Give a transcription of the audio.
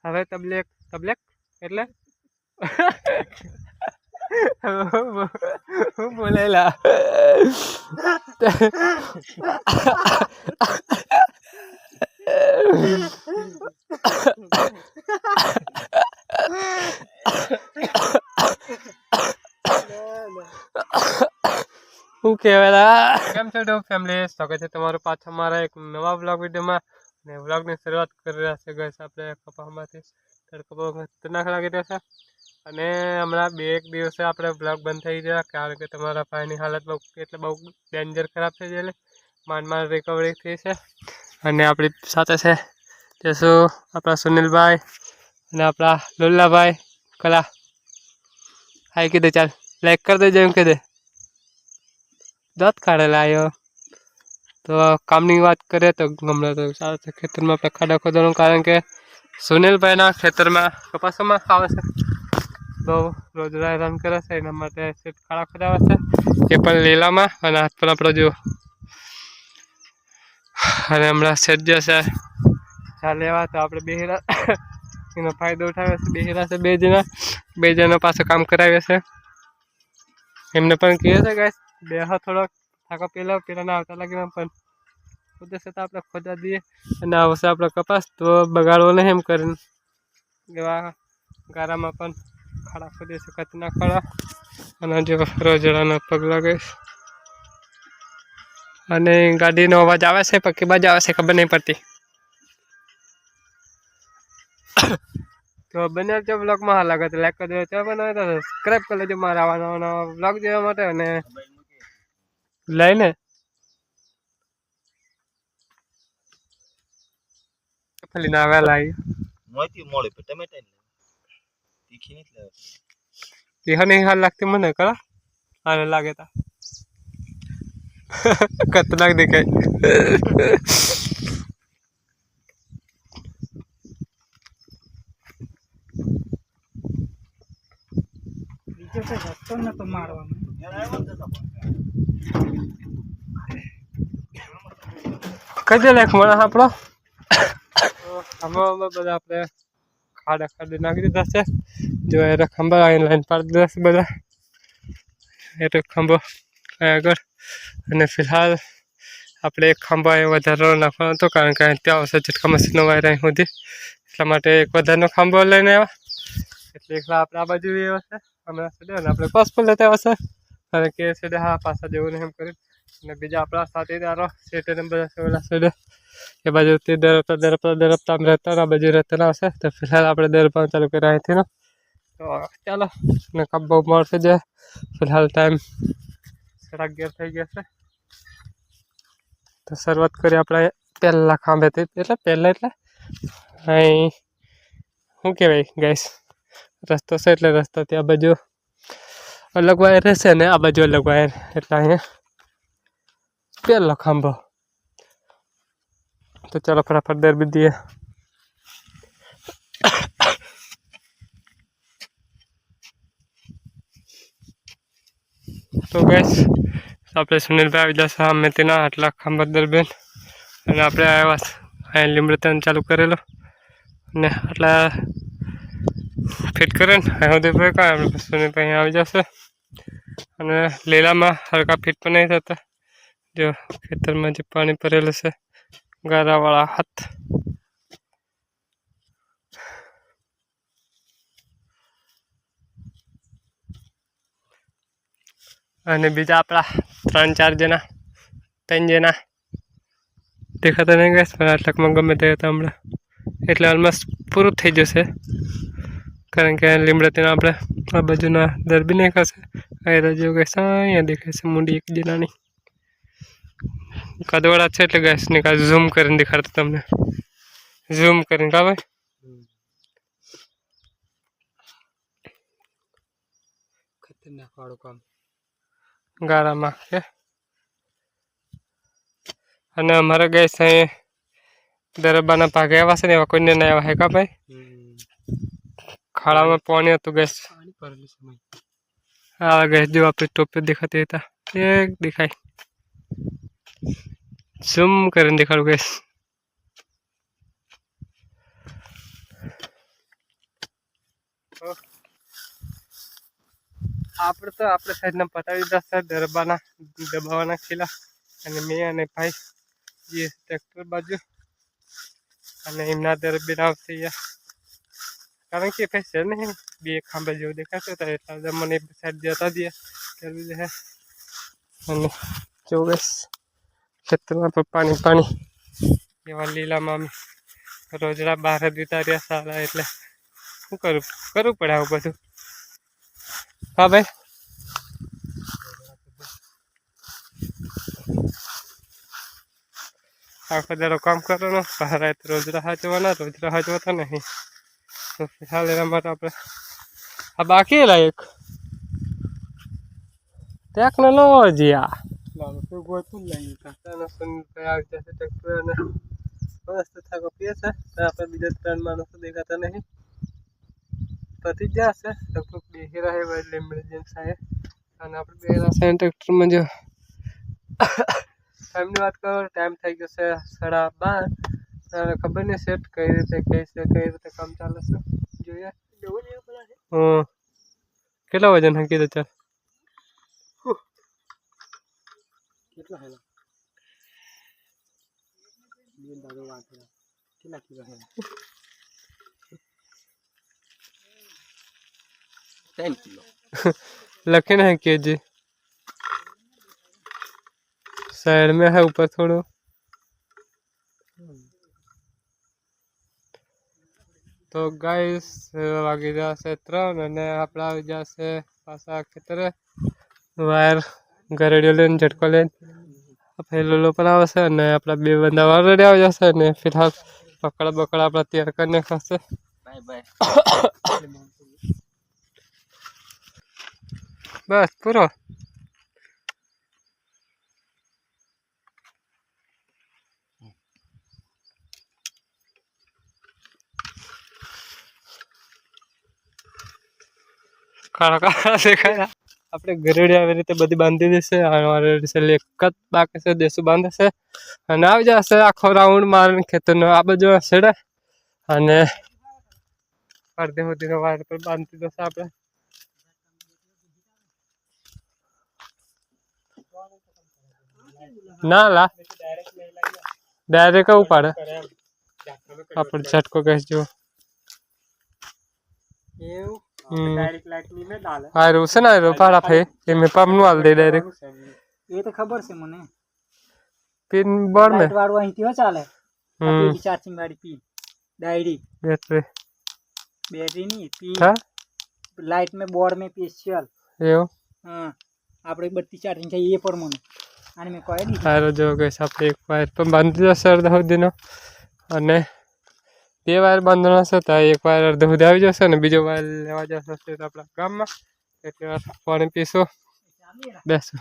હવે તબલેક તબલેક એટલે હું બોલેલા શું કહેવાય કેમ છો ડોગ ફેમિલી સ્વાગત છે તમારું પાછા મારા એક નવા વ્લોગ વિડીયોમાં ને વ્લોગની શરૂઆત કરી રહ્યા છે ગઈસ આપણે કપામાંથી તડકો બહુ ખતરનાક લાગી રહ્યો છે અને હમણાં 2 દિવસે આપણે વ્લોગ બંધ થઈ ગયા કારણ કે તમારા ભાઈની હાલત બહુ એટલે બહુ ડેન્જર ખરાબ થઈ ગયેલી માંડ રિકવરી થઈ છે અને આપણી સાથે છે તે શું આપણા સુનિલભાઈ અને આપણા લુલ્લાભાઈ કલા હાઈ કીધે ચાલ લાઈક કરી દેજો એમ કીધે દાંત કાઢેલા આવ્યો તો કામની વાત કરીએ તો હમણાં તો સારું છે ખેતરમાં આપણે ખાડા ખોદવાનું કારણ કે સુનિલભાઈના ખેતરમાં કપાસમાં આવે છે બહુ રોજ રન કરે છે એના માટે ખાડા ખોદાવે છે એ પણ લીલામાં અને હાથ પણ આપણો જો અને હમણાં સેટ જશે ચાલ લેવા તો આપણે બેહેલા એનો ફાયદો ઉઠાવે છે બેહેલા છે બે જણા પાસે કામ કરાવે છે એમને પણ કહે છે ગાઈસ બે થોડોક થાકો પેલા આવતા લાગે પણ ખોદે છે તો આપણે ખોદા દઈએ અને આવશે આપણે કપાસ તો બગાડવો નહીં એમ કરીને એવા ગારામાં પણ ખાડા ખોદીએ છે ખતરનાક ખાડા અને જો રોજડાના પગલા ગઈશ અને ગાડીનો અવાજ આવે છે પણ કે બાજુ આવે છે ખબર નહીં પડતી તો બને જો બ્લોગમાં હાલ લાગે તો લાઈક કરી દેજો ચેનલ બનાવે તો સબસ્ક્રાઈબ કરી લેજો મારા આવા નવા બ્લોગ જોવા માટે અને લઈને ફલીને આવેલા મોતી મોળી પર ટમેટા ને તીખી નથી લાગે તીખા નહીં હાલ લાગતી મને કરા આને લાગે તા ખતરનાક દેખાય કઈ લેખ મળે આપણો આમાં બધા આપણે ખાડા નાખી દીધા છે જો એ ખંભા અહીં લાઈન પાડી દીધા છે બધા એ ખંભો આગળ અને ફિલહાલ આપણે એક ખંભા એ વધારો નાખવાનો હતો કારણ કે ત્યાં આવશે ઝટકા મશીનનો વાયર અહીં સુધી એટલા માટે એક વધારનો ખંભો લઈને આવ્યા એટલે એકલા આપણે આ બાજુ આવ્યા છે હમણાં સીધે અને આપણે પાસ પર લેતા આવશે કારણ કે સીધે હા પાછા જેવું નહીં એમ કરી અને બીજા આપણા સાથીદારો સેટને બધા સેવલા સીધે એ બાજુ તે દરપતા આમ રહેતા આ બાજુ રહેતા આવશે તો ફિલહાલ આપણે દરપા ચાલુ કર્યા અહીંથી તો ચાલો ને કપ બહુ મળશે જે ફિલહાલ ટાઈમ 11:30 થઈ ગયા છે તો શરૂઆત કરી આપણે પહેલાં ખાંભેથી એટલે પહેલાં એટલે અહીં શું કહેવાય ગેસ રસ્તો છે એટલે રસ્તાથી આ બાજુ અલગ વાયર રહેશે ને આ બાજુ અલગ વાયર એટલે અહીંયા પહેલો ખાંભો તો ચાલો ફટાફટ દરબી દઈએ તો ગેસ આપણે સુનિલભાઈ આવી જશે અમે તેના આટલા ખાંભા દરબેન અને આપણે આવ્યા અહીંયા લીમડતન ચાલુ કરેલો અને આટલા ફિટ કરે ને અહીં સુધી ભાઈ કાંઈ આપણે સુનિલભાઈ અહીંયા આવી જશે અને લીલામાં હલકા ફિટ પણ નહીં થતા જો ખેતરમાં જે પાણી ભરેલું છે ગારાવાળા હાથ અને બીજા આપણા 3-4 જણા 3 જણા દેખાતા નહીં ગયા પણ આટલાકમાં ગમે તે હતા હમણાં એટલે ઓલમોસ્ટ પૂરું થઈ જશે કારણ કે લીમડાથી આપણે આ બાજુના દરબી નહીં કરશે અહીંયા જેવું ગેસ અહીંયા દેખાય છે મૂડી એક જણાની કદવાળા છે એટલે ગેસની કાંઈ ઝૂમ કરીને દેખાડતા તમને ઝૂમ કરીને કા ભાઈ ખતરનાક વાળું કામ ગારામાં છે અને અમારા ગેસ અહીં દરબારના ભાગે આવ્યા છે ને એવા કોઈને નહીં આવ્યા હે કા ભાઈ ખાડામાં પાણી હતું ગેસ હા ગેસ જો આપણી ટોપી દેખાતી હતા એક દેખાય ઝૂમ કરીને દેખાડું ગેસ આપણે તો આપણે સાઈડના પતાવી દીધા છે દબાવવાના ખીલા અને મેં અને ભાઈ જે ટ્રેક્ટર બાજુ અને એમના દરબી આવશે કારણ કે ભાઈ છે નહીં બે ખાંભા જેવું દેખાતો હતા એટલે મને સાઈડ જતા દે કરવી દે અને ચોવીસ ખેતરમાં પણ પાણી એવા લીલામાં અમે રોજડા બહાર જ ઉતાર્યા સારા એટલે શું કરવું પડે આવું બધું હા ભાઈ આખો દાડો કામ કરવાનો બહાર આવે તો રોજડા હાચવાતા નહીં તો ફિલહાલ એના માટે આપણે આ બાકી લાયક ત્યાં ન લો જીયા આપણે બીજા 3 માણસો દેખાતા નહીં પતી જ જશે લગભગ બેસી રહે એટલે ઇમરજન્સી આવે અને આપણે બે રાસાયણ ટ્રેક્ટરમાં જો ટાઈમની વાત કરો ટાઈમ થઈ ગયો છે 12:30 ખબર નહીં સેટ કઈ રીતે કામ ચાલે છે જોઈએ કેટલા વજન હંકી તો ચાલ કેટલા હેલા કેટલા કિલો હેલા 10 किलो लखन है केजी साइड में है ऊपर थोड़ो तो गाइस वागी जैसे 3 અને આપણા આવી જશે પાછા ખેતરે વાયર ગરેડિયો લઈને ઝટકો લઈને ફેલેલો પણ આવશે અને આપણા બે બંદા ઓલરેડી આવી જશે અને ફિલહાલ બકડા આપણા તૈયાર કરીને ખાશે बाय बाय બસ પૂરો કાળા દેખાય આપણે ગરેડી આવી રીતે બધી બાંધી દેશે એક જ બાકી છે દેશું બાંધે છે અને આવી જશે આખો રાઉન્ડ મારીને ખેતરનો આ બાજુ છેડે અને અડધે સુધીનો વાયર પર બાંધી દેશે આપણે ના લા ડાયરેક્ટ ઉપાડે આપણે ઝટકો કહેશ જો હારું છે ને પાડા ફે એમે પંપ નું હાલ દે ડાયરેક્ટ એ તો ખબર છે મને પિન બોર્ડ મે વાળું અહીંથી હો ચાલે ચાર્જિંગ વાળી પિન डायरी बैटरी नहीं पी हाँ लाइट में बोर्ड में स्पेशल એવું हाँ આપણે બત્તી ચાર્જિંગ થાય એ પર મને આને મેં કહી દીધું હારો જો ગઈસ આપણે એક વાયર પણ બાંધી જશે અડધા સુધીનો અને બે વાયર બાંધવાના છે તો એક વાયર અડધા સુધી આવી જશે અને બીજો વાયર લેવા જશે આપણા ગામમાં એટલે પાણી પીશું બેસો